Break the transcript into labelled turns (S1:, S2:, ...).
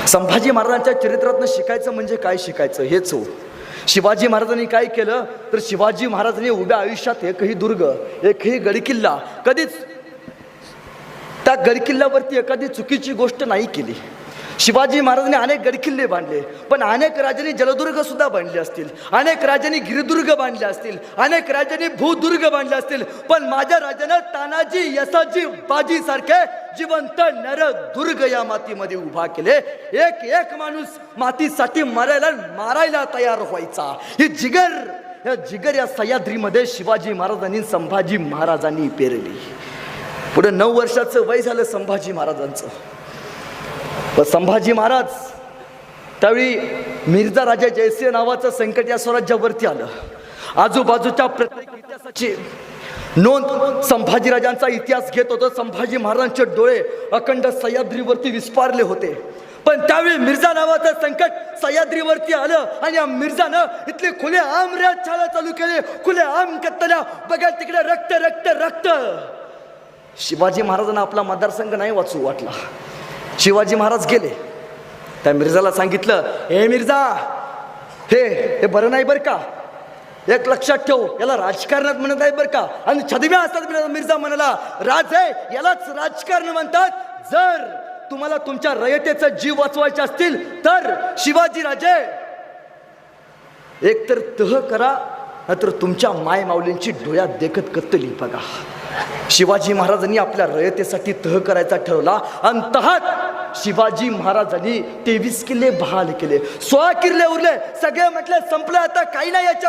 S1: संभाजी महाराजांच्या चरित्रातनं शिकायचं म्हणजे काय शिकायचं हेच हो. शिवाजी महाराजांनी काय केलं तर शिवाजी महाराजांनी उभ्या आयुष्यात एकही दुर्ग, एकही गडकिल्ला कधीच त्या गडकिल्ल्यावरती एखादी चुकीची गोष्ट नाही केली. शिवाजी महाराजांनी अनेक गडकिल्ले बांधले, पण अनेक राजांनी जलदुर्ग सुद्धा बांधले असतील, अनेक राजांनी गिरिदुर्ग बांधले असतील, अनेक राजांनी भूदुर्ग बांधले असतील, पण माझ्या राजानं तानाजी, यसाजी, बाजी सारखे जिवंत नरदुर्ग या मातीमध्ये उभा केले. एक एक माणूस मातीसाठी मारायला तयार व्हायचा. ही जिगर या सह्याद्रीमध्ये शिवाजी महाराजांनी, संभाजी महाराजांनी पेरली. पुढे 9 वर्षाचं वय झालं संभाजी महाराजांचं. व संभाजी महाराज त्यावेळी मिर्झा राजा जयसिंह नावाचं संकट या स्वराज्यावरती आलं. आजूबाजूच्या प्रत्येक इतिहासाची नोंद संभाजी राजांचा इतिहास घेत होतं. संभाजी महाराजांचे डोळे अखंड सह्याद्रीवरती विस्पारले होते, पण त्यावेळी मिर्झा नावाचं संकट सह्याद्रीवरती आलं आणि या मिर्झानं इथले खुले आम राजशाळा चालू केले. खुले आम कत्तल्या, बघा तिकडे रक्त रक्त रक्त. शिवाजी महाराजांना आपला मतदारसंघ नाही वाचू वाटला. शिवाजी महाराज गेले, त्या मिर्झाला सांगितलं, हे मिर्झा, हे बरं नाही बरं का, एक लक्षात ठेव, याला राजकारणात म्हणत आहे बरं का. आणि छदम्या असतात. मिर्झा म्हणाला, राज आहे यालाच राजकारण म्हणतात. जर तुम्हाला तुमच्या रयतेचा जीव वाचवायचे असतील तर शिवाजी राजे एकतर तह करा, नाहीतर तुमच्या माय माऊलींची डोळ्यात देखत कत्तली बघा. शिवाजी महाराजांनी आपल्या रयतेसाठी तह करायचा ठरवला आणि तहात शिवाजी महाराजांनी 23 किल्ले बहाल केले. 16 किल्ले उरले. सगळे म्हटले संपलं, आता काही नाही याच्या